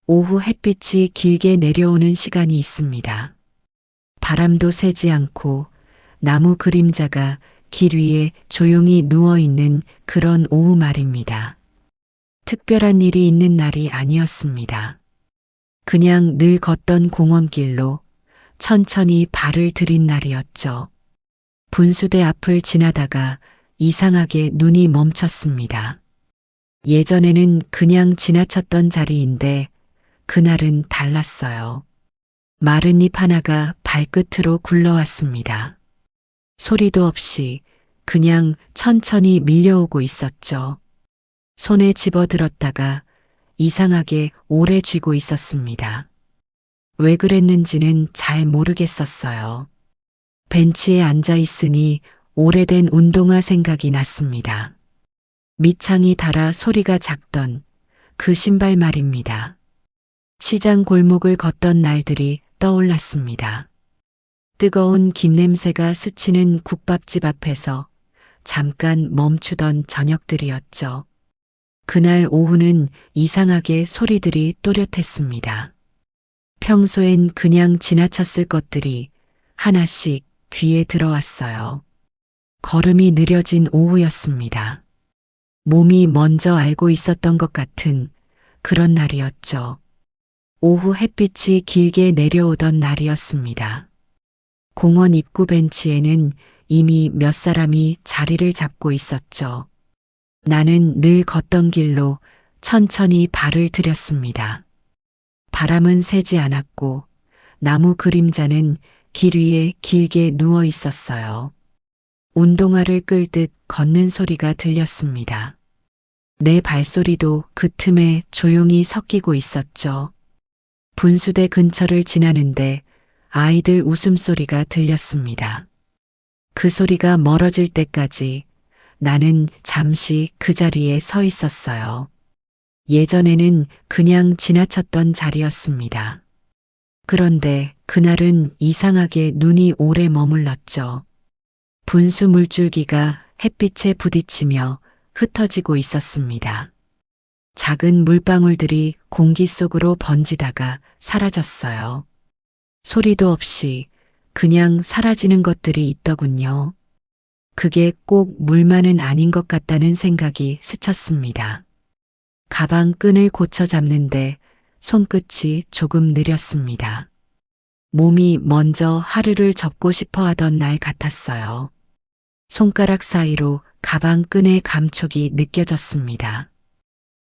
오후 햇빛이 길게 내려오는 시간이 있습니다. 바람도 세지 않고 나무 그림자가 길 위에 조용히 누워있는 그런 오후 말입니다. 특별한 일이 있는 날이 아니었습니다. 그냥 늘 걷던 공원길로 천천히 발을 들인 날이었죠. 분수대 앞을 지나다가 이상하게 눈이 멈췄습니다. 예전에는 그냥 지나쳤던 자리인데 그날은 달랐어요. 마른 잎 하나가 발끝으로 굴러왔습니다. 소리도 없이 그냥 천천히 밀려오고 있었죠. 손에 집어들었다가 이상하게 오래 쥐고 있었습니다. 왜 그랬는지는 잘 모르겠었어요. 벤치에 앉아 있으니 오래된 운동화 생각이 났습니다. 밑창이 닳아 소리가 작던 그 신발 말입니다. 시장 골목을 걷던 날들이 떠올랐습니다. 뜨거운 김냄새가 스치는 국밥집 앞에서 잠깐 멈추던 저녁들이었죠. 그날 오후는 이상하게 소리들이 또렷했습니다. 평소엔 그냥 지나쳤을 것들이 하나씩 귀에 들어왔어요. 걸음이 느려진 오후였습니다. 몸이 먼저 알고 있었던 것 같은 그런 날이었죠. 오후 햇빛이 길게 내려오던 날이었습니다. 공원 입구 벤치에는 이미 몇 사람이 자리를 잡고 있었죠. 나는 늘 걷던 길로 천천히 발을 들였습니다. 바람은 새지 않았고 나무 그림자는 길 위에 길게 누워 있었어요. 운동화를 끌듯 걷는 소리가 들렸습니다. 내 발소리도 그 틈에 조용히 섞이고 있었죠. 분수대 근처를 지나는데 아이들 웃음소리가 들렸습니다. 그 소리가 멀어질 때까지 나는 잠시 그 자리에 서 있었어요. 예전에는 그냥 지나쳤던 자리였습니다. 그런데 그날은 이상하게 눈이 오래 머물렀죠. 분수 물줄기가 햇빛에 부딪히며 흩어지고 있었습니다. 작은 물방울들이 공기 속으로 번지다가 사라졌어요. 소리도 없이 그냥 사라지는 것들이 있더군요. 그게 꼭 물만은 아닌 것 같다는 생각이 스쳤습니다. 가방 끈을 고쳐 잡는데 손끝이 조금 느렸습니다. 몸이 먼저 하루를 접고 싶어 하던 날 같았어요. 손가락 사이로 가방 끈의 감촉이 느껴졌습니다.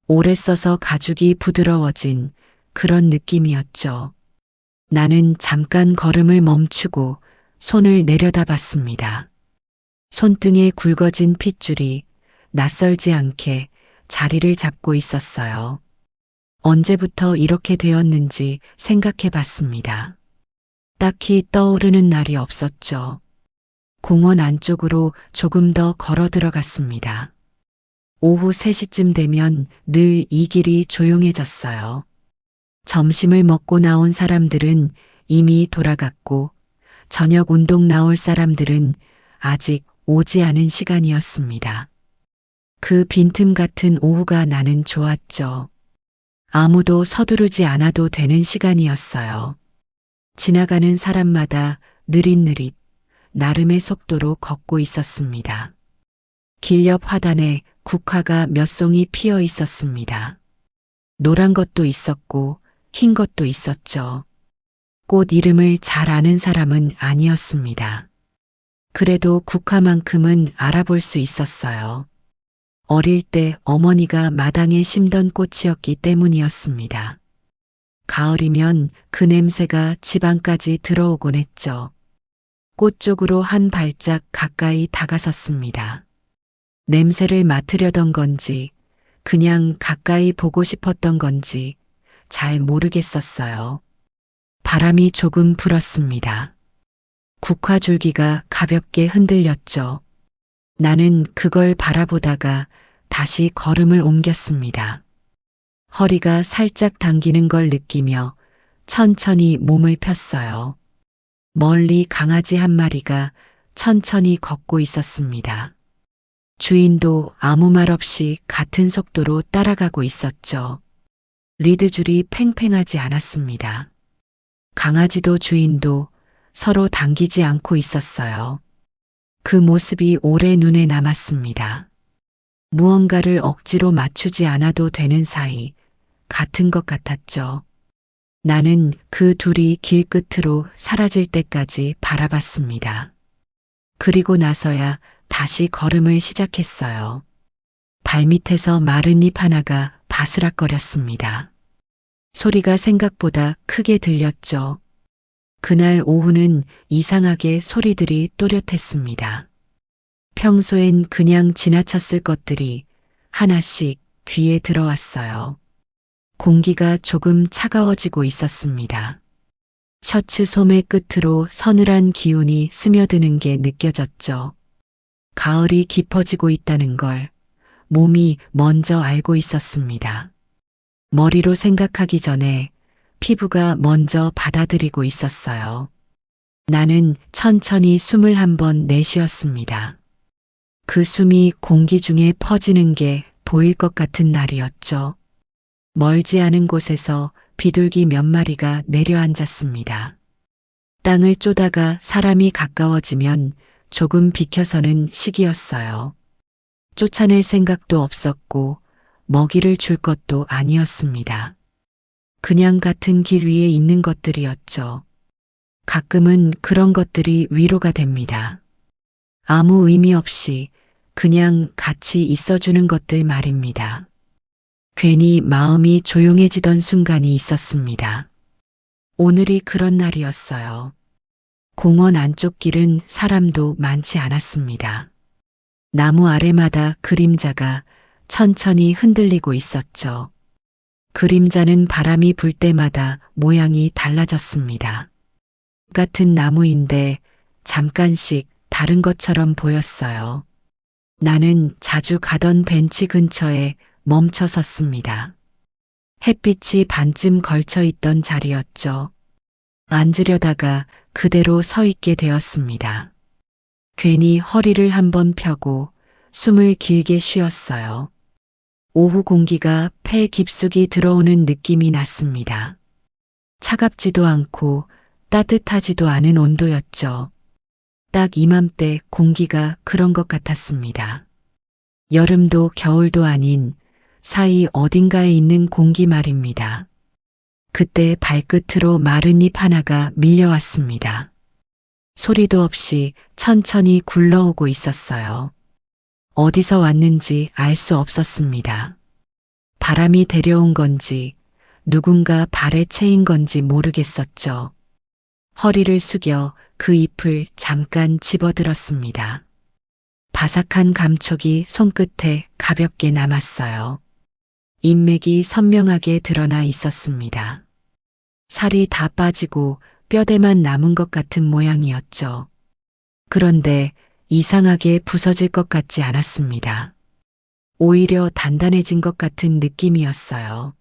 오래 써서 가죽이 부드러워진 그런 느낌이었죠. 나는 잠깐 걸음을 멈추고 손을 내려다봤습니다. 손등에 굵어진 핏줄이 낯설지 않게 자리를 잡고 있었어요. 언제부터 이렇게 되었는지 생각해 봤습니다. 딱히 떠오르는 날이 없었죠. 공원 안쪽으로 조금 더 걸어 들어갔습니다. 오후 3시쯤 되면 늘 이 길이 조용해졌어요. 점심을 먹고 나온 사람들은 이미 돌아갔고 저녁 운동 나올 사람들은 아직 오지 않은 시간이었습니다. 그 빈틈 같은 오후가 나는 좋았죠. 아무도 서두르지 않아도 되는 시간이었어요. 지나가는 사람마다 느릿느릿 나름의 속도로 걷고 있었습니다. 길 옆 화단에 국화가 몇 송이 피어 있었습니다. 노란 것도 있었고 흰 것도 있었죠. 꽃 이름을 잘 아는 사람은 아니었습니다. 그래도 국화만큼은 알아볼 수 있었어요. 어릴 때 어머니가 마당에 심던 꽃이었기 때문이었습니다. 가을이면 그 냄새가 집 안까지 들어오곤 했죠. 꽃 쪽으로 한 발짝 가까이 다가섰습니다. 냄새를 맡으려던 건지 그냥 가까이 보고 싶었던 건지 잘 모르겠었어요. 바람이 조금 불었습니다. 국화 줄기가 가볍게 흔들렸죠. 나는 그걸 바라보다가 다시 걸음을 옮겼습니다. 허리가 살짝 당기는 걸 느끼며 천천히 몸을 폈어요. 멀리 강아지 한 마리가 천천히 걷고 있었습니다. 주인도 아무 말 없이 같은 속도로 따라가고 있었죠. 리드줄이 팽팽하지 않았습니다. 강아지도 주인도 서로 당기지 않고 있었어요. 그 모습이 오래 눈에 남았습니다. 무언가를 억지로 맞추지 않아도 되는 사이 같은 것 같았죠. 나는 그 둘이 길 끝으로 사라질 때까지 바라봤습니다. 그리고 나서야 다시 걸음을 시작했어요. 발밑에서 마른 잎 하나가 바스락거렸습니다. 소리가 생각보다 크게 들렸죠. 그날 오후는 이상하게 소리들이 또렷했습니다. 평소엔 그냥 지나쳤을 것들이 하나씩 귀에 들어왔어요. 공기가 조금 차가워지고 있었습니다. 셔츠 소매 끝으로 서늘한 기운이 스며드는 게 느껴졌죠. 가을이 깊어지고 있다는 걸 몸이 먼저 알고 있었습니다. 머리로 생각하기 전에 피부가 먼저 받아들이고 있었어요. 나는 천천히 숨을 한번 내쉬었습니다. 그 숨이 공기 중에 퍼지는 게 보일 것 같은 날이었죠. 멀지 않은 곳에서 비둘기 몇 마리가 내려앉았습니다. 땅을 쪼다가 사람이 가까워지면 조금 비켜서는 시기였어요. 쫓아낼 생각도 없었고 먹이를 줄 것도 아니었습니다. 그냥 같은 길 위에 있는 것들이었죠. 가끔은 그런 것들이 위로가 됩니다. 아무 의미 없이 그냥 같이 있어주는 것들 말입니다. 괜히 마음이 조용해지던 순간이 있었습니다. 오늘이 그런 날이었어요. 공원 안쪽 길은 사람도 많지 않았습니다. 나무 아래마다 그림자가 천천히 흔들리고 있었죠. 그림자는 바람이 불 때마다 모양이 달라졌습니다. 같은 나무인데 잠깐씩 다른 것처럼 보였어요. 나는 자주 가던 벤치 근처에 멈춰 섰습니다. 햇빛이 반쯤 걸쳐 있던 자리였죠. 앉으려다가 그대로 서 있게 되었습니다. 괜히 허리를 한번 펴고 숨을 길게 쉬었어요. 오후 공기가 폐 깊숙이 들어오는 느낌이 났습니다. 차갑지도 않고 따뜻하지도 않은 온도였죠. 딱 이맘때 공기가 그런 것 같았습니다. 여름도 겨울도 아닌 사이 어딘가에 있는 공기 말입니다. 그때 발끝으로 마른 잎 하나가 밀려왔습니다. 소리도 없이 천천히 굴러오고 있었어요. 어디서 왔는지 알 수 없었습니다. 바람이 데려온 건지 누군가 발에 채인 건지 모르겠었죠. 허리를 숙여 그 잎을 잠깐 집어들었습니다. 바삭한 감촉이 손끝에 가볍게 남았어요. 인맥이 선명하게 드러나 있었습니다. 살이 다 빠지고 뼈대만 남은 것 같은 모양이었죠. 그런데 이상하게 부서질 것 같지 않았습니다. 오히려 단단해진 것 같은 느낌이었어요.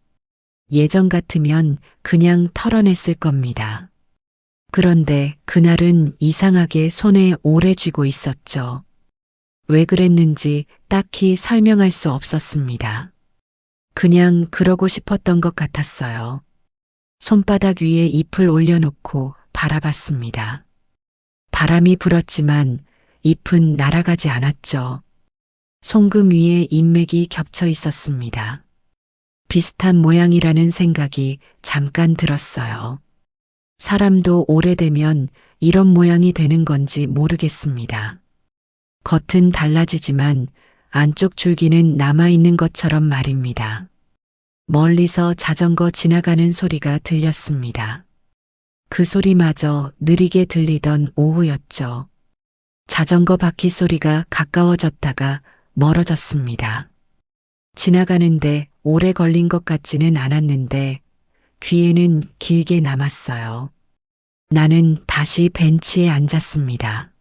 예전 같으면 그냥 털어냈을 겁니다. 그런데 그날은 이상하게 손에 오래 쥐고 있었죠. 왜 그랬는지 딱히 설명할 수 없었습니다. 그냥 그러고 싶었던 것 같았어요. 손바닥 위에 잎을 올려놓고 바라봤습니다. 바람이 불었지만 잎은 날아가지 않았죠. 송금 위에 인맥이 겹쳐 있었습니다. 비슷한 모양이라는 생각이 잠깐 들었어요. 사람도 오래되면 이런 모양이 되는 건지 모르겠습니다. 겉은 달라지지만 안쪽 줄기는 남아있는 것처럼 말입니다. 멀리서 자전거 지나가는 소리가 들렸습니다. 그 소리마저 느리게 들리던 오후였죠. 자전거 바퀴 소리가 가까워졌다가 멀어졌습니다. 지나가는데 오래 걸린 것 같지는 않았는데 귀에는 길게 남았어요. 나는 다시 벤치에 앉았습니다.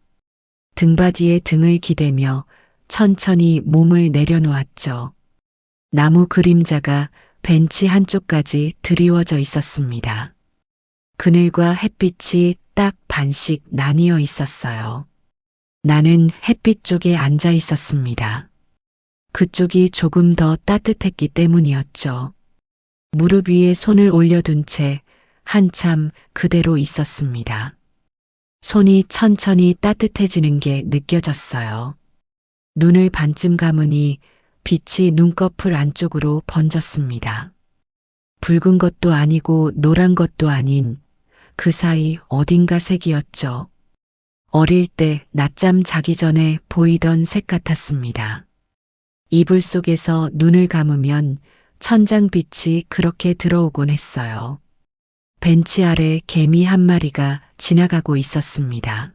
등받이에 등을 기대며 천천히 몸을 내려놓았죠. 나무 그림자가 벤치 한쪽까지 드리워져 있었습니다. 그늘과 햇빛이 딱 반씩 나뉘어 있었어요. 나는 햇빛 쪽에 앉아 있었습니다. 그쪽이 조금 더 따뜻했기 때문이었죠. 무릎 위에 손을 올려둔 채 한참 그대로 있었습니다. 손이 천천히 따뜻해지는 게 느껴졌어요. 눈을 반쯤 감으니 빛이 눈꺼풀 안쪽으로 번졌습니다. 붉은 것도 아니고 노란 것도 아닌 그 사이 어딘가 색이었죠. 어릴 때 낮잠 자기 전에 보이던 색 같았습니다. 이불 속에서 눈을 감으면 천장빛이 그렇게 들어오곤 했어요. 벤치 아래 개미 한 마리가 지나가고 있었습니다.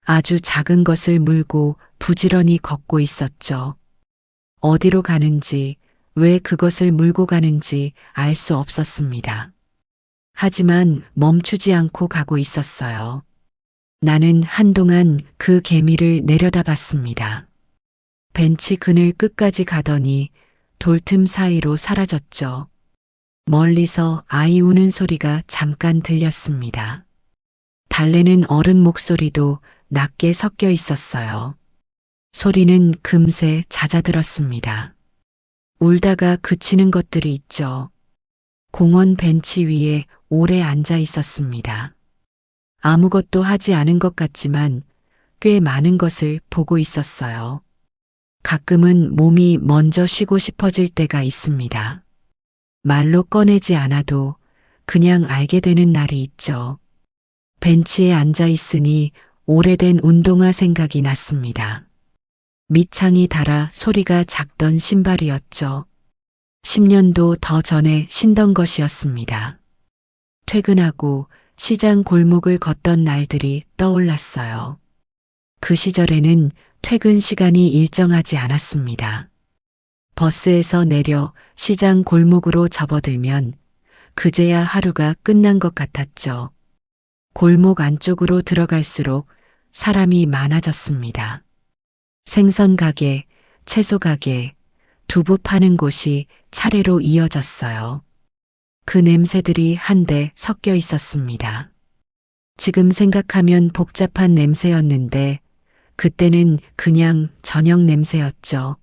아주 작은 것을 물고 부지런히 걷고 있었죠. 어디로 가는지, 왜 그것을 물고 가는지 알 수 없었습니다. 하지만 멈추지 않고 가고 있었어요. 나는 한동안 그 개미를 내려다봤습니다. 벤치 그늘 끝까지 가더니 돌틈 사이로 사라졌죠. 멀리서 아이 우는 소리가 잠깐 들렸습니다. 달래는 어른 목소리도 낮게 섞여 있었어요. 소리는 금세 잦아들었습니다. 울다가 그치는 것들이 있죠. 공원 벤치 위에 오래 앉아 있었습니다. 아무것도 하지 않은 것 같지만 꽤 많은 것을 보고 있었어요. 가끔은 몸이 먼저 쉬고 싶어질 때가 있습니다. 말로 꺼내지 않아도 그냥 알게 되는 날이 있죠. 벤치에 앉아 있으니 오래된 운동화 생각이 났습니다. 밑창이 닳아 소리가 작던 신발이었죠. 10년도 더 전에 신던 것이었습니다. 퇴근하고 시장 골목을 걷던 날들이 떠올랐어요. 그 시절에는 퇴근 시간이 일정하지 않았습니다. 버스에서 내려 시장 골목으로 접어들면 그제야 하루가 끝난 것 같았죠. 골목 안쪽으로 들어갈수록 사람이 많아졌습니다. 생선 가게, 채소 가게, 두부 파는 곳이 차례로 이어졌어요. 그 냄새들이 한데 섞여 있었습니다. 지금 생각하면 복잡한 냄새였는데 그때는 그냥 저녁 냄새였죠.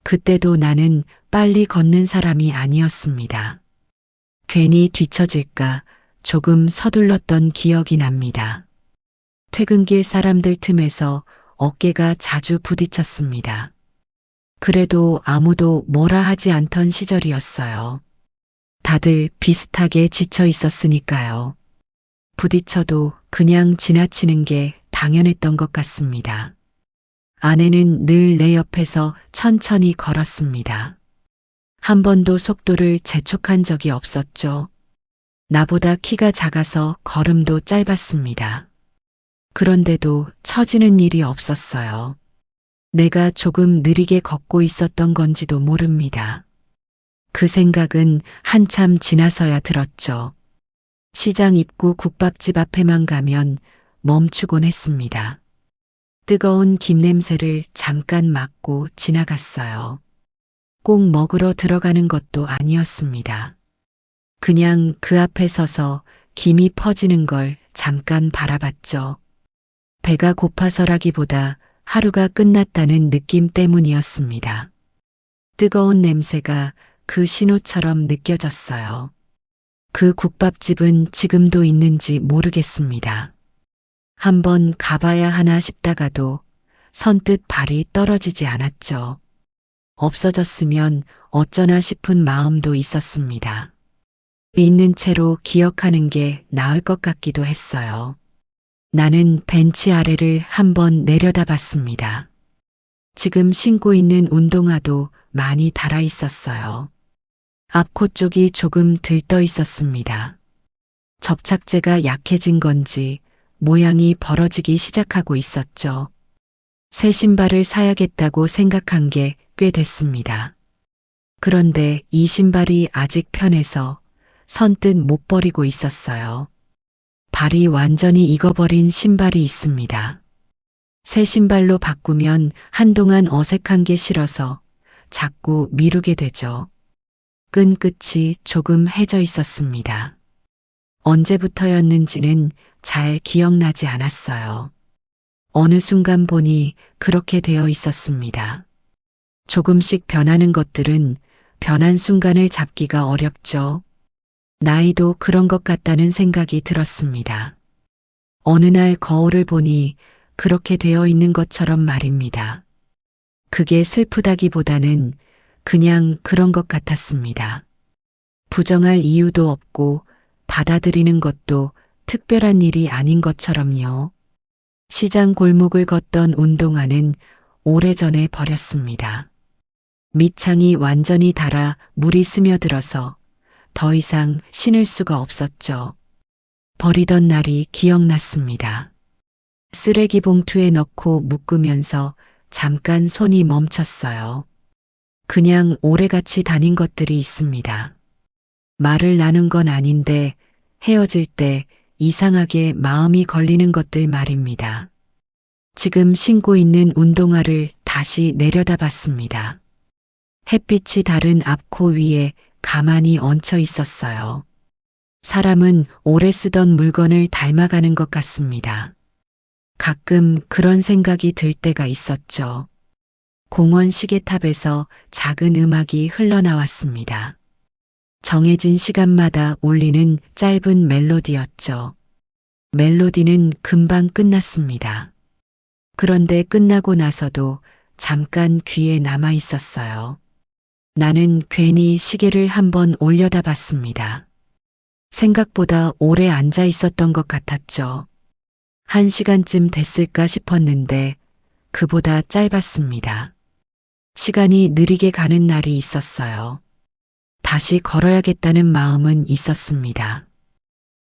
그때도 나는 빨리 걷는 사람이 아니었습니다. 괜히 뒤처질까 조금 서둘렀던 기억이 납니다. 퇴근길 사람들 틈에서 어깨가 자주 부딪혔습니다. 그래도 아무도 뭐라 하지 않던 시절이었어요. 다들 비슷하게 지쳐 있었으니까요. 부딪혀도 그냥 지나치는 게 당연했던 것 같습니다. 아내는 늘 내 옆에서 천천히 걸었습니다. 한 번도 속도를 재촉한 적이 없었죠. 나보다 키가 작아서 걸음도 짧았습니다. 그런데도 처지는 일이 없었어요. 내가 조금 느리게 걷고 있었던 건지도 모릅니다. 그 생각은 한참 지나서야 들었죠. 시장 입구 국밥집 앞에만 가면 멈추곤 했습니다. 뜨거운 김 냄새를 잠깐 맡고 지나갔어요. 꼭 먹으러 들어가는 것도 아니었습니다. 그냥 그 앞에 서서 김이 퍼지는 걸 잠깐 바라봤죠. 배가 고파서라기보다 하루가 끝났다는 느낌 때문이었습니다. 뜨거운 냄새가 그 신호처럼 느껴졌어요. 그 국밥집은 지금도 있는지 모르겠습니다. 한번 가봐야 하나 싶다가도 선뜻 발이 떨어지지 않았죠. 없어졌으면 어쩌나 싶은 마음도 있었습니다. 있는 채로 기억하는 게 나을 것 같기도 했어요. 나는 벤치 아래를 한번 내려다봤습니다. 지금 신고 있는 운동화도 많이 닳아 있었어요. 앞코 쪽이 조금 들떠 있었습니다. 접착제가 약해진 건지 모양이 벌어지기 시작하고 있었죠. 새 신발을 사야겠다고 생각한 게 꽤 됐습니다. 그런데 이 신발이 아직 편해서 선뜻 못 버리고 있었어요. 발이 완전히 익어버린 신발이 있습니다. 새 신발로 바꾸면 한동안 어색한 게 싫어서 자꾸 미루게 되죠. 끈 끝이 조금 해져 있었습니다. 언제부터였는지는 잘 기억나지 않았어요. 어느 순간 보니 그렇게 되어 있었습니다. 조금씩 변하는 것들은 변한 순간을 잡기가 어렵죠. 나이도 그런 것 같다는 생각이 들었습니다. 어느 날 거울을 보니 그렇게 되어 있는 것처럼 말입니다. 그게 슬프다기보다는 그냥 그런 것 같았습니다. 부정할 이유도 없고 받아들이는 것도 특별한 일이 아닌 것처럼요. 시장 골목을 걷던 운동화는 오래전에 버렸습니다. 밑창이 완전히 닳아 물이 스며들어서 더 이상 신을 수가 없었죠. 버리던 날이 기억났습니다. 쓰레기 봉투에 넣고 묶으면서 잠깐 손이 멈췄어요. 그냥 오래같이 다닌 것들이 있습니다. 말을 나눈 건 아닌데 헤어질 때 이상하게 마음이 걸리는 것들 말입니다. 지금 신고 있는 운동화를 다시 내려다봤습니다. 햇빛이 다른 앞코 위에 가만히 얹혀 있었어요. 사람은 오래 쓰던 물건을 닮아가는 것 같습니다. 가끔 그런 생각이 들 때가 있었죠. 공원 시계탑에서 작은 음악이 흘러나왔습니다. 정해진 시간마다 울리는 짧은 멜로디였죠. 멜로디는 금방 끝났습니다. 그런데 끝나고 나서도 잠깐 귀에 남아 있었어요. 나는 괜히 시계를 한번 올려다 봤습니다. 생각보다 오래 앉아 있었던 것 같았죠. 1시간쯤 됐을까 싶었는데 그보다 짧았습니다. 시간이 느리게 가는 날이 있었어요. 다시 걸어야겠다는 마음은 있었습니다.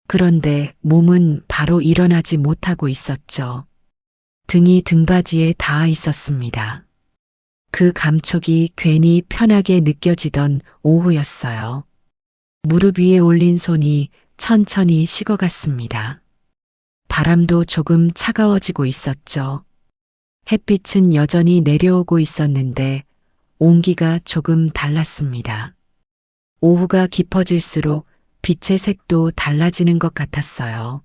그런데 몸은 바로 일어나지 못하고 있었죠. 등이 등받이에 닿아 있었습니다. 그 감촉이 괜히 편하게 느껴지던 오후였어요. 무릎 위에 올린 손이 천천히 식어갔습니다. 바람도 조금 차가워지고 있었죠. 햇빛은 여전히 내려오고 있었는데 온기가 조금 달랐습니다. 오후가 깊어질수록 빛의 색도 달라지는 것 같았어요.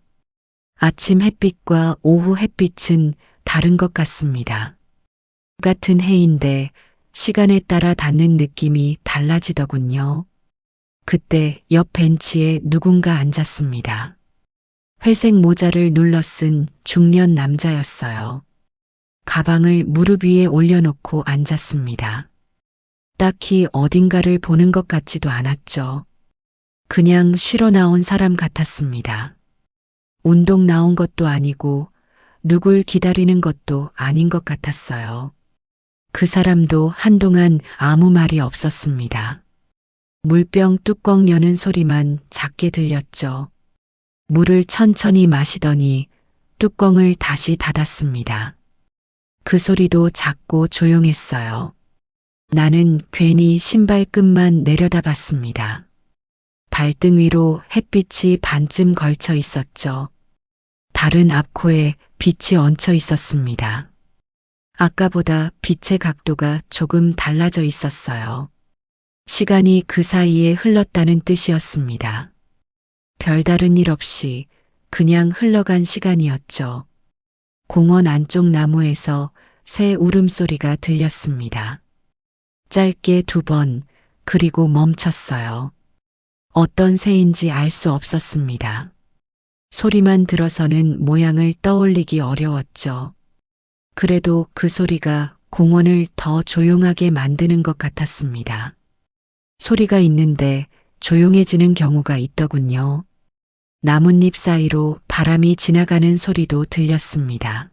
아침 햇빛과 오후 햇빛은 다른 것 같습니다. 같은 해인데 시간에 따라 닿는 느낌이 달라지더군요. 그때 옆 벤치에 누군가 앉았습니다. 회색 모자를 눌러 쓴 중년 남자였어요. 가방을 무릎 위에 올려놓고 앉았습니다. 딱히 어딘가를 보는 것 같지도 않았죠. 그냥 쉬러 나온 사람 같았습니다. 운동 나온 것도 아니고 누굴 기다리는 것도 아닌 것 같았어요. 그 사람도 한동안 아무 말이 없었습니다. 물병 뚜껑 여는 소리만 작게 들렸죠. 물을 천천히 마시더니 뚜껑을 다시 닫았습니다. 그 소리도 작고 조용했어요. 나는 괜히 신발끈만 내려다봤습니다. 발등 위로 햇빛이 반쯤 걸쳐 있었죠. 다른 앞코에 빛이 얹혀 있었습니다. 아까보다 빛의 각도가 조금 달라져 있었어요. 시간이 그 사이에 흘렀다는 뜻이었습니다. 별다른 일 없이 그냥 흘러간 시간이었죠. 공원 안쪽 나무에서 새 울음소리가 들렸습니다. 짧게 2번, 그리고 멈췄어요. 어떤 새인지 알 수 없었습니다. 소리만 들어서는 모양을 떠올리기 어려웠죠. 그래도 그 소리가 공원을 더 조용하게 만드는 것 같았습니다. 소리가 있는데 조용해지는 경우가 있더군요. 나뭇잎 사이로 바람이 지나가는 소리도 들렸습니다.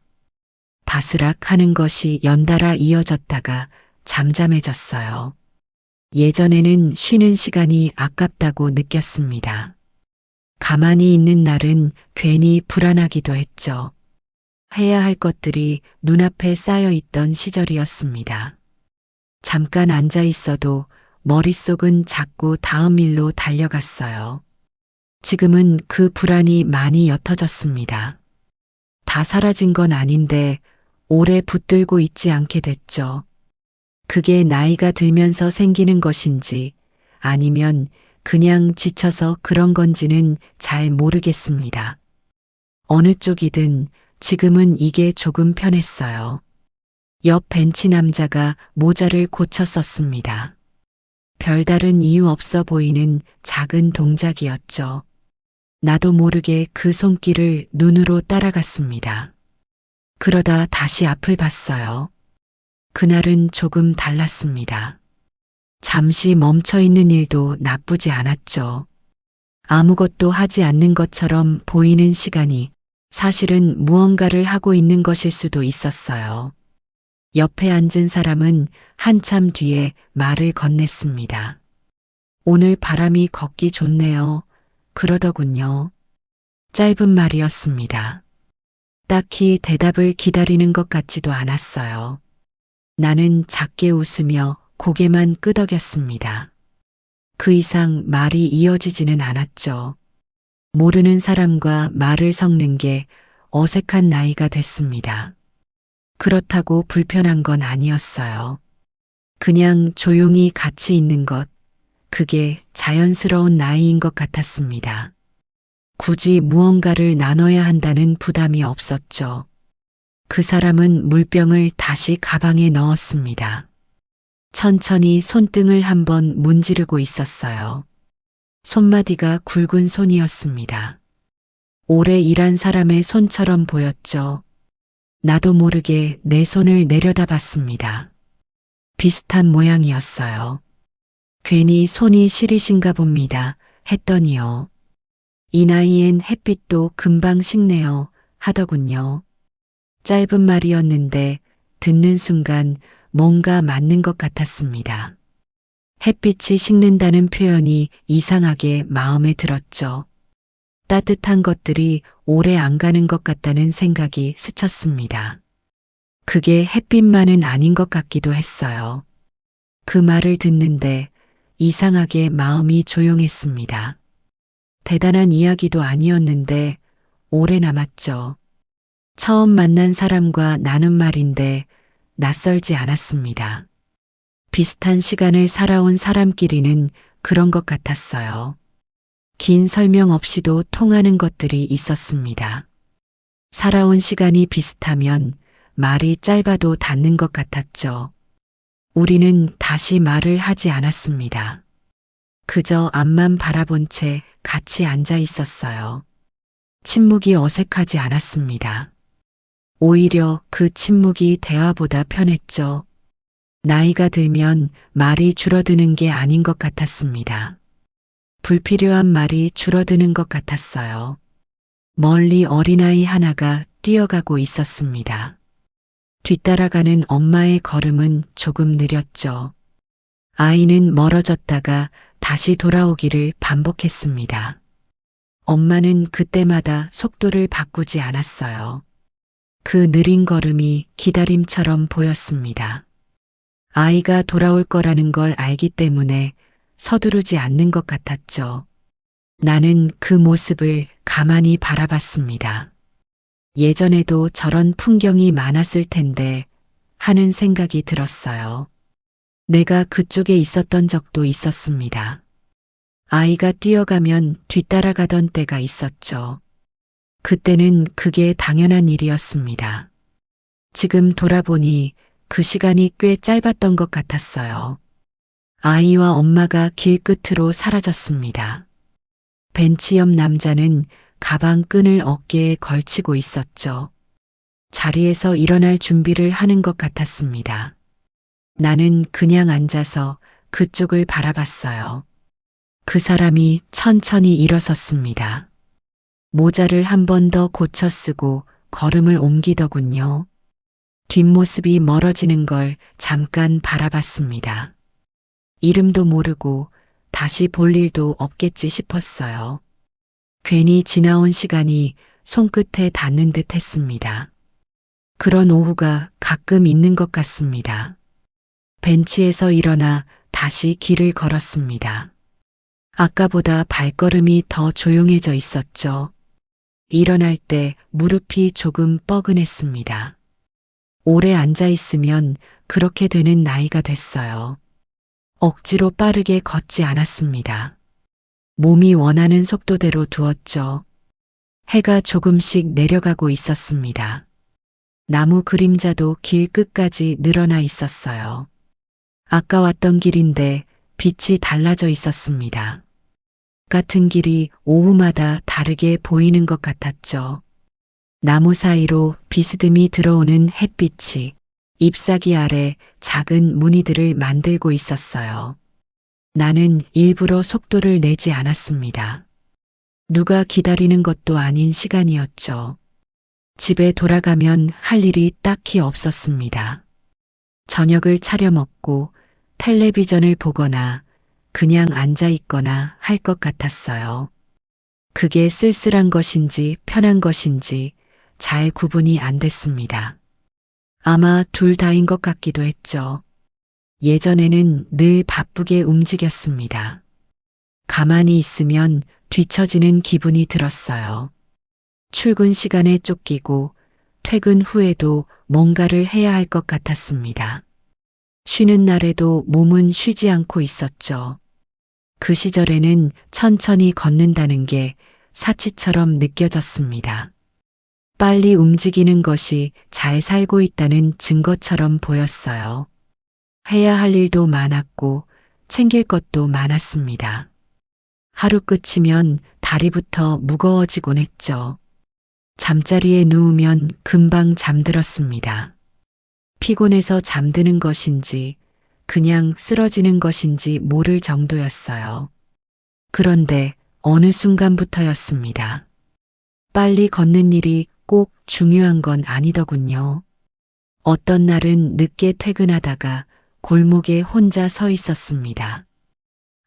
바스락 하는 것이 연달아 이어졌다가 잠잠해졌어요. 예전에는 쉬는 시간이 아깝다고 느꼈습니다. 가만히 있는 날은 괜히 불안하기도 했죠. 해야 할 것들이 눈앞에 쌓여 있던 시절이었습니다. 잠깐 앉아 있어도 머릿속은 자꾸 다음 일로 달려갔어요. 지금은 그 불안이 많이 옅어졌습니다. 다 사라진 건 아닌데 오래 붙들고 있지 않게 됐죠. 그게 나이가 들면서 생기는 것인지 아니면 그냥 지쳐서 그런 건지는 잘 모르겠습니다. 어느 쪽이든 지금은 이게 조금 편했어요. 옆 벤치 남자가 모자를 고쳐 썼습니다. 별다른 이유 없어 보이는 작은 동작이었죠. 나도 모르게 그 손길을 눈으로 따라갔습니다. 그러다 다시 앞을 봤어요. 그날은 조금 달랐습니다. 잠시 멈춰 있는 일도 나쁘지 않았죠. 아무것도 하지 않는 것처럼 보이는 시간이 사실은 무언가를 하고 있는 것일 수도 있었어요. 옆에 앉은 사람은 한참 뒤에 말을 건넸습니다. 오늘 바람이 걷기 좋네요. 그러더군요. 짧은 말이었습니다. 딱히 대답을 기다리는 것 같지도 않았어요. 나는 작게 웃으며 고개만 끄덕였습니다. 그 이상 말이 이어지지는 않았죠. 모르는 사람과 말을 섞는 게 어색한 나이가 됐습니다. 그렇다고 불편한 건 아니었어요. 그냥 조용히 같이 있는 것, 그게 자연스러운 나이인 것 같았습니다. 굳이 무언가를 나눠야 한다는 부담이 없었죠. 그 사람은 물병을 다시 가방에 넣었습니다. 천천히 손등을 한번 문지르고 있었어요. 손마디가 굵은 손이었습니다. 오래 일한 사람의 손처럼 보였죠. 나도 모르게 내 손을 내려다봤습니다. 비슷한 모양이었어요. 괜히 손이 시리신가 봅니다. 했더니요. 이 나이엔 햇빛도 금방 식네요. 하더군요. 짧은 말이었는데 듣는 순간 뭔가 맞는 것 같았습니다. 햇빛이 식는다는 표현이 이상하게 마음에 들었죠. 따뜻한 것들이 오래 안 가는 것 같다는 생각이 스쳤습니다. 그게 햇빛만은 아닌 것 같기도 했어요. 그 말을 듣는데 이상하게 마음이 조용했습니다. 대단한 이야기도 아니었는데 오래 남았죠. 처음 만난 사람과 나눈 말인데 낯설지 않았습니다. 비슷한 시간을 살아온 사람끼리는 그런 것 같았어요. 긴 설명 없이도 통하는 것들이 있었습니다. 살아온 시간이 비슷하면 말이 짧아도 닿는 것 같았죠. 우리는 다시 말을 하지 않았습니다. 그저 앞만 바라본 채 같이 앉아 있었어요. 침묵이 어색하지 않았습니다. 오히려 그 침묵이 대화보다 편했죠. 나이가 들면 말이 줄어드는 게 아닌 것 같았습니다. 불필요한 말이 줄어드는 것 같았어요. 멀리 어린아이 하나가 뛰어가고 있었습니다. 뒤따라가는 엄마의 걸음은 조금 느렸죠. 아이는 멀어졌다가 다시 돌아오기를 반복했습니다. 엄마는 그때마다 속도를 바꾸지 않았어요. 그 느린 걸음이 기다림처럼 보였습니다. 아이가 돌아올 거라는 걸 알기 때문에 서두르지 않는 것 같았죠. 나는 그 모습을 가만히 바라봤습니다. 예전에도 저런 풍경이 많았을 텐데 하는 생각이 들었어요. 내가 그쪽에 있었던 적도 있었습니다. 아이가 뛰어가면 뒤따라가던 때가 있었죠. 그때는 그게 당연한 일이었습니다. 지금 돌아보니 그 시간이 꽤 짧았던 것 같았어요. 아이와 엄마가 길 끝으로 사라졌습니다. 벤치 옆 남자는 가방 끈을 어깨에 걸치고 있었죠. 자리에서 일어날 준비를 하는 것 같았습니다. 나는 그냥 앉아서 그쪽을 바라봤어요. 그 사람이 천천히 일어섰습니다. 모자를 한 번 더 고쳐 쓰고 걸음을 옮기더군요. 뒷모습이 멀어지는 걸 잠깐 바라봤습니다. 이름도 모르고 다시 볼 일도 없겠지 싶었어요. 괜히 지나온 시간이 손끝에 닿는 듯 했습니다. 그런 오후가 가끔 있는 것 같습니다. 벤치에서 일어나 다시 길을 걸었습니다. 아까보다 발걸음이 더 조용해져 있었죠. 일어날 때 무릎이 조금 뻐근했습니다. 오래 앉아 있으면 그렇게 되는 나이가 됐어요. 억지로 빠르게 걷지 않았습니다. 몸이 원하는 속도대로 두었죠. 해가 조금씩 내려가고 있었습니다. 나무 그림자도 길 끝까지 늘어나 있었어요. 아까 왔던 길인데 빛이 달라져 있었습니다. 같은 길이 오후마다 다르게 보이는 것 같았죠. 나무 사이로 비스듬히 들어오는 햇빛이 잎사귀 아래 작은 무늬들을 만들고 있었어요. 나는 일부러 속도를 내지 않았습니다. 누가 기다리는 것도 아닌 시간이었죠. 집에 돌아가면 할 일이 딱히 없었습니다. 저녁을 차려 먹고 텔레비전을 보거나 그냥 앉아 있거나 할 것 같았어요. 그게 쓸쓸한 것인지 편한 것인지 잘 구분이 안 됐습니다. 아마 둘 다인 것 같기도 했죠. 예전에는 늘 바쁘게 움직였습니다. 가만히 있으면 뒤처지는 기분이 들었어요. 출근 시간에 쫓기고 퇴근 후에도 뭔가를 해야 할 것 같았습니다. 쉬는 날에도 몸은 쉬지 않고 있었죠. 그 시절에는 천천히 걷는다는 게 사치처럼 느껴졌습니다. 빨리 움직이는 것이 잘 살고 있다는 증거처럼 보였어요. 해야 할 일도 많았고 챙길 것도 많았습니다. 하루 끝이면 다리부터 무거워지곤 했죠. 잠자리에 누우면 금방 잠들었습니다. 피곤해서 잠드는 것인지 그냥 쓰러지는 것인지 모를 정도였어요. 그런데 어느 순간부터였습니다. 빨리 걷는 일이 꼭 중요한 건 아니더군요. 어떤 날은 늦게 퇴근하다가 골목에 혼자 서 있었습니다.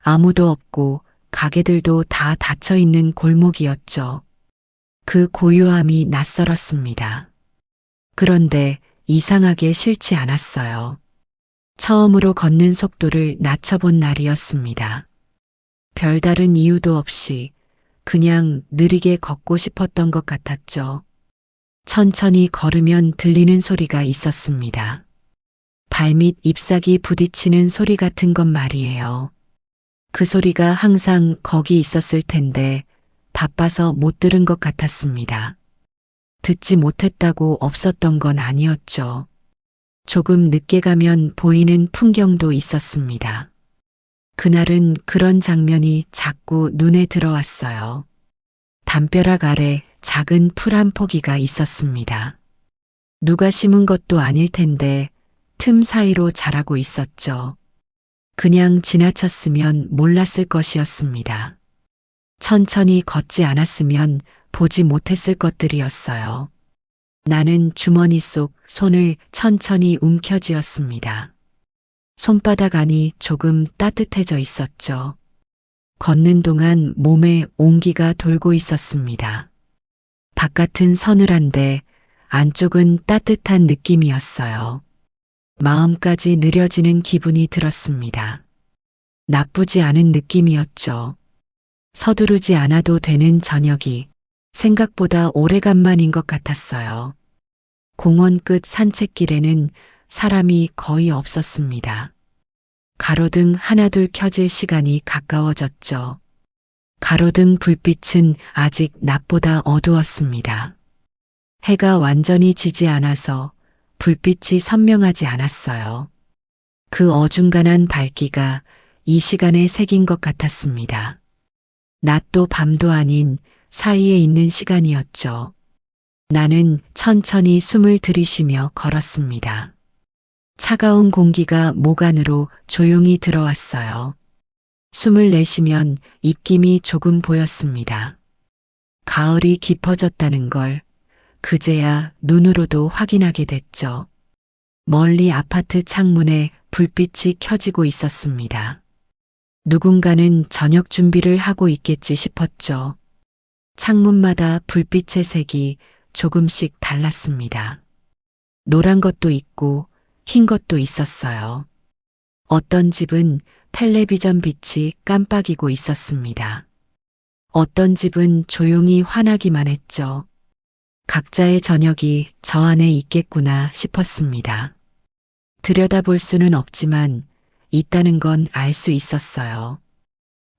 아무도 없고 가게들도 다 닫혀 있는 골목이었죠. 그 고요함이 낯설었습니다. 그런데 이상하게 싫지 않았어요. 처음으로 걷는 속도를 낮춰본 날이었습니다. 별다른 이유도 없이 그냥 느리게 걷고 싶었던 것 같았죠. 천천히 걸으면 들리는 소리가 있었습니다. 발밑 잎사귀 부딪히는 소리 같은 것 말이에요. 그 소리가 항상 거기 있었을 텐데 바빠서 못 들은 것 같았습니다. 듣지 못했다고 없었던 건 아니었죠. 조금 늦게 가면 보이는 풍경도 있었습니다. 그날은 그런 장면이 자꾸 눈에 들어왔어요. 담벼락 아래 작은 풀 한 포기가 있었습니다. 누가 심은 것도 아닐 텐데 틈 사이로 자라고 있었죠. 그냥 지나쳤으면 몰랐을 것이었습니다. 천천히 걷지 않았으면 보지 못했을 것들이었어요. 나는 주머니 속 손을 천천히 움켜쥐었습니다. 손바닥 안이 조금 따뜻해져 있었죠. 걷는 동안 몸에 온기가 돌고 있었습니다. 바깥은 서늘한데 안쪽은 따뜻한 느낌이었어요. 마음까지 느려지는 기분이 들었습니다. 나쁘지 않은 느낌이었죠. 서두르지 않아도 되는 저녁이 생각보다 오래간만인 것 같았어요. 공원 끝 산책길에는 사람이 거의 없었습니다. 가로등 하나둘 켜질 시간이 가까워졌죠. 가로등 불빛은 아직 낮보다 어두웠습니다. 해가 완전히 지지 않아서 불빛이 선명하지 않았어요. 그 어중간한 밝기가 이 시간에 새긴 것 같았습니다. 낮도 밤도 아닌 사이에 있는 시간이었죠. 나는 천천히 숨을 들이쉬며 걸었습니다. 차가운 공기가 목 안으로 조용히 들어왔어요. 숨을 내쉬면 입김이 조금 보였습니다. 가을이 깊어졌다는 걸 그제야 눈으로도 확인하게 됐죠. 멀리 아파트 창문에 불빛이 켜지고 있었습니다. 누군가는 저녁 준비를 하고 있겠지 싶었죠. 창문마다 불빛의 색이 조금씩 달랐습니다. 노란 것도 있고 흰 것도 있었어요. 어떤 집은 텔레비전 빛이 깜빡이고 있었습니다. 어떤 집은 조용히 환하기만 했죠. 각자의 저녁이 저 안에 있겠구나 싶었습니다. 들여다볼 수는 없지만 있다는 건 알 수 있었어요.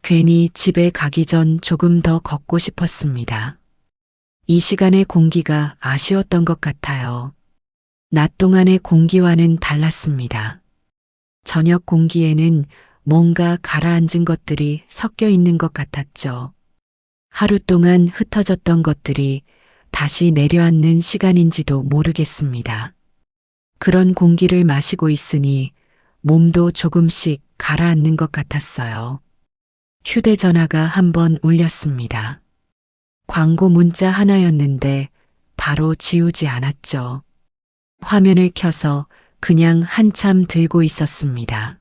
괜히 집에 가기 전 조금 더 걷고 싶었습니다. 이 시간의 공기가 아쉬웠던 것 같아요. 낮 동안의 공기와는 달랐습니다. 저녁 공기에는 뭔가 가라앉은 것들이 섞여 있는 것 같았죠. 하루 동안 흩어졌던 것들이 다시 내려앉는 시간인지도 모르겠습니다. 그런 공기를 마시고 있으니 몸도 조금씩 가라앉는 것 같았어요. 휴대전화가 한번 울렸습니다. 광고 문자 하나였는데 바로 지우지 않았죠. 화면을 켜서 그냥 한참 들고 있었습니다.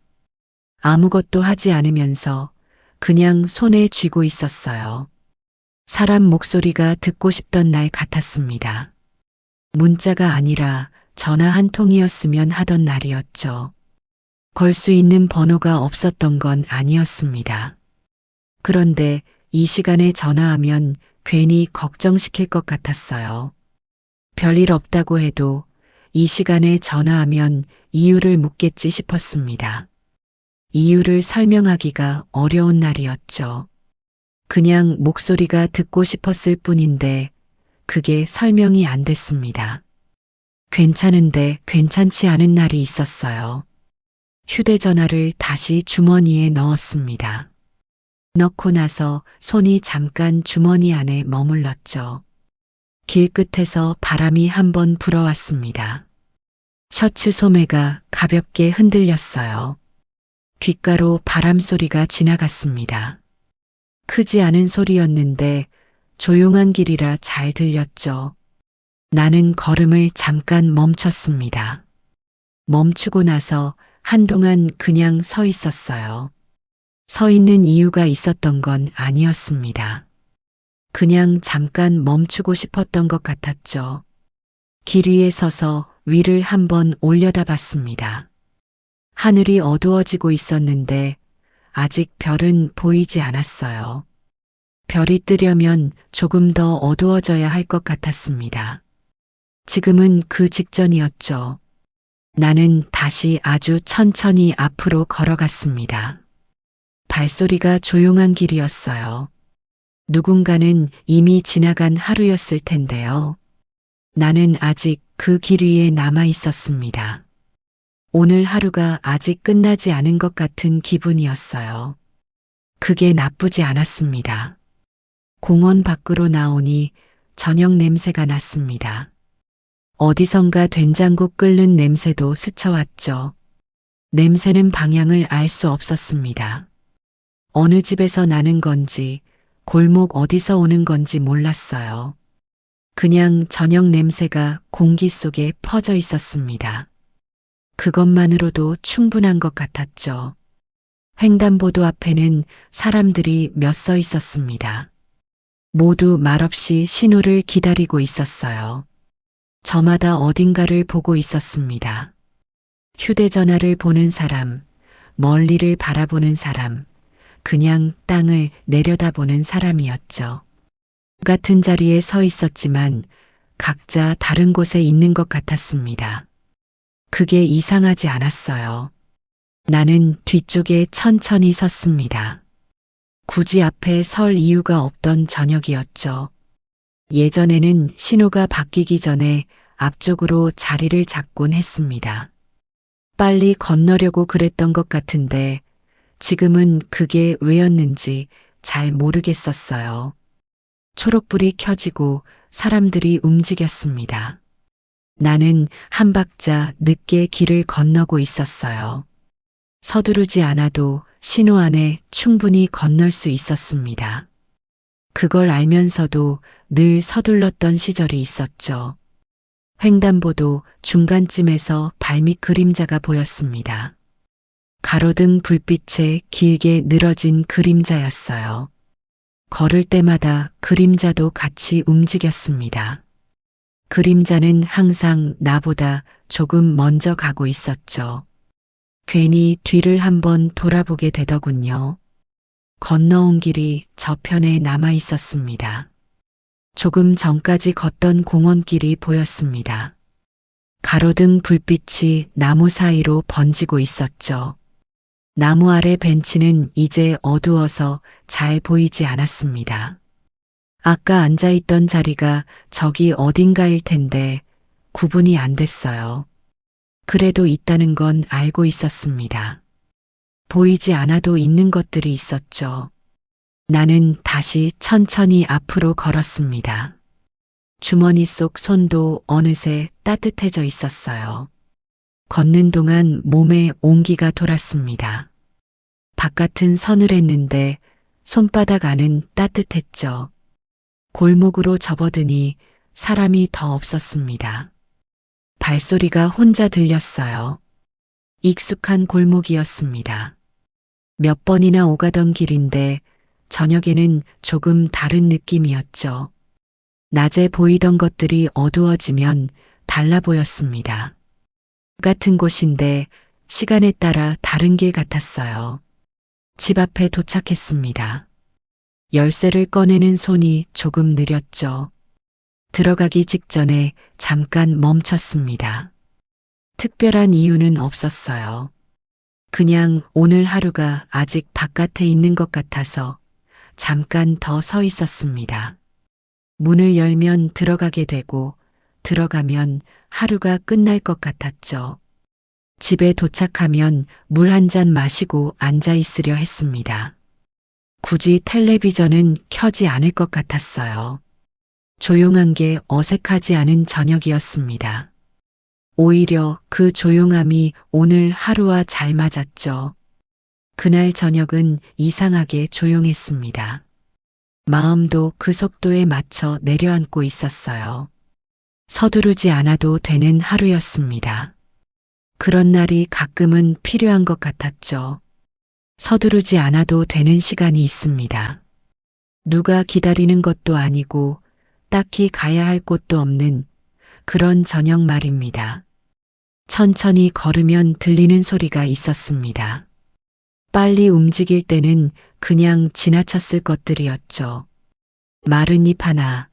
아무것도 하지 않으면서 그냥 손에 쥐고 있었어요. 사람 목소리가 듣고 싶던 날 같았습니다. 문자가 아니라 전화 한 통이었으면 하던 날이었죠. 걸 수 있는 번호가 없었던 건 아니었습니다. 그런데 이 시간에 전화하면 괜히 걱정시킬 것 같았어요. 별일 없다고 해도 이 시간에 전화하면 이유를 묻겠지 싶었습니다. 이유를 설명하기가 어려운 날이었죠. 그냥 목소리가 듣고 싶었을 뿐인데 그게 설명이 안 됐습니다. 괜찮은데 괜찮지 않은 날이 있었어요. 휴대전화를 다시 주머니에 넣었습니다. 넣고 나서 손이 잠깐 주머니 안에 머물렀죠. 길끝에서 바람이 한번 불어왔습니다. 셔츠 소매가 가볍게 흔들렸어요. 귓가로 바람 소리가 지나갔습니다. 크지 않은 소리였는데 조용한 길이라 잘 들렸죠. 나는 걸음을 잠깐 멈췄습니다. 멈추고 나서 한동안 그냥 서 있었어요. 서 있는 이유가 있었던 건 아니었습니다. 그냥 잠깐 멈추고 싶었던 것 같았죠. 길 위에 서서 위를 한번 올려다봤습니다. 하늘이 어두워지고 있었는데 아직 별은 보이지 않았어요. 별이 뜨려면 조금 더 어두워져야 할 것 같았습니다. 지금은 그 직전이었죠. 나는 다시 아주 천천히 앞으로 걸어갔습니다. 발소리가 조용한 길이었어요. 누군가는 이미 지나간 하루였을 텐데요. 나는 아직 그 길 위에 남아 있었습니다. 오늘 하루가 아직 끝나지 않은 것 같은 기분이었어요. 그게 나쁘지 않았습니다. 공원 밖으로 나오니 저녁 냄새가 났습니다. 어디선가 된장국 끓는 냄새도 스쳐왔죠. 냄새는 방향을 알 수 없었습니다. 어느 집에서 나는 건지 골목 어디서 오는 건지 몰랐어요. 그냥 저녁 냄새가 공기 속에 퍼져 있었습니다. 그것만으로도 충분한 것 같았죠. 횡단보도 앞에는 사람들이 몇 서 있었습니다. 모두 말없이 신호를 기다리고 있었어요. 저마다 어딘가를 보고 있었습니다. 휴대전화를 보는 사람, 멀리를 바라보는 사람, 그냥 땅을 내려다보는 사람이었죠. 같은 자리에 서 있었지만 각자 다른 곳에 있는 것 같았습니다. 그게 이상하지 않았어요. 나는 뒤쪽에 천천히 섰습니다. 굳이 앞에 설 이유가 없던 저녁이었죠. 예전에는 신호가 바뀌기 전에 앞쪽으로 자리를 잡곤 했습니다. 빨리 건너려고 그랬던 것 같은데 지금은 그게 왜였는지 잘 모르겠었어요. 초록불이 켜지고 사람들이 움직였습니다. 나는 한 박자 늦게 길을 건너고 있었어요. 서두르지 않아도 신호 안에 충분히 건널 수 있었습니다. 그걸 알면서도 늘 서둘렀던 시절이 있었죠. 횡단보도 중간쯤에서 발밑 그림자가 보였습니다. 가로등 불빛에 길게 늘어진 그림자였어요. 걸을 때마다 그림자도 같이 움직였습니다. 그림자는 항상 나보다 조금 먼저 가고 있었죠. 괜히 뒤를 한번 돌아보게 되더군요. 건너온 길이 저편에 남아 있었습니다. 조금 전까지 걷던 공원길이 보였습니다. 가로등 불빛이 나무 사이로 번지고 있었죠. 나무 아래 벤치는 이제 어두워서 잘 보이지 않았습니다. 아까 앉아있던 자리가 저기 어딘가일 텐데 구분이 안 됐어요. 그래도 있다는 건 알고 있었습니다. 보이지 않아도 있는 것들이 있었죠. 나는 다시 천천히 앞으로 걸었습니다. 주머니 속 손도 어느새 따뜻해져 있었어요. 걷는 동안 몸에 온기가 돌았습니다. 바깥은 서늘했는데 손바닥 안은 따뜻했죠. 골목으로 접어드니 사람이 더 없었습니다. 발소리가 혼자 들렸어요. 익숙한 골목이었습니다. 몇 번이나 오가던 길인데 저녁에는 조금 다른 느낌이었죠. 낮에 보이던 것들이 어두워지면 달라 보였습니다. 같은 곳인데 시간에 따라 다른 길 같았어요. 집 앞에 도착했습니다. 열쇠를 꺼내는 손이 조금 느렸죠. 들어가기 직전에 잠깐 멈췄습니다. 특별한 이유는 없었어요. 그냥 오늘 하루가 아직 바깥에 있는 것 같아서 잠깐 더 서 있었습니다. 문을 열면 들어가게 되고 들어가면 하루가 끝날 것 같았죠. 집에 도착하면 물 한 잔 마시고 앉아 있으려 했습니다. 굳이 텔레비전은 켜지 않을 것 같았어요. 조용한 게 어색하지 않은 저녁이었습니다. 오히려 그 조용함이 오늘 하루와 잘 맞았죠. 그날 저녁은 이상하게 조용했습니다. 마음도 그 속도에 맞춰 내려앉고 있었어요. 서두르지 않아도 되는 하루였습니다. 그런 날이 가끔은 필요한 것 같았죠. 서두르지 않아도 되는 시간이 있습니다. 누가 기다리는 것도 아니고 딱히 가야 할 곳도 없는 그런 저녁 말입니다. 천천히 걸으면 들리는 소리가 있었습니다. 빨리 움직일 때는 그냥 지나쳤을 것들이었죠. 마른 잎 하나,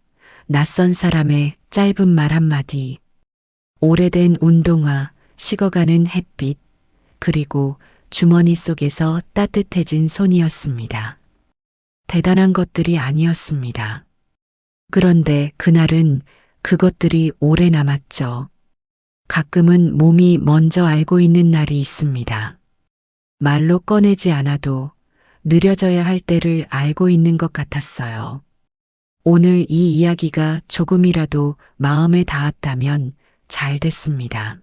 낯선 사람의 짧은 말 한마디, 오래된 운동화, 식어가는 햇빛, 그리고 주머니 속에서 따뜻해진 손이었습니다. 대단한 것들이 아니었습니다. 그런데 그날은 그것들이 오래 남았죠. 가끔은 몸이 먼저 알고 있는 날이 있습니다. 말로 꺼내지 않아도 느려져야 할 때를 알고 있는 것 같았어요. 오늘 이 이야기가 조금이라도 마음에 닿았다면 잘 됐습니다.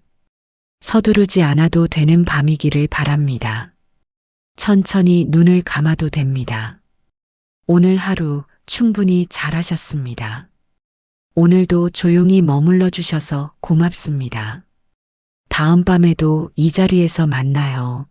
서두르지 않아도 되는 밤이기를 바랍니다. 천천히 눈을 감아도 됩니다. 오늘 하루 충분히 잘하셨습니다. 오늘도 조용히 머물러 주셔서 고맙습니다. 다음 밤에도 이 자리에서 만나요.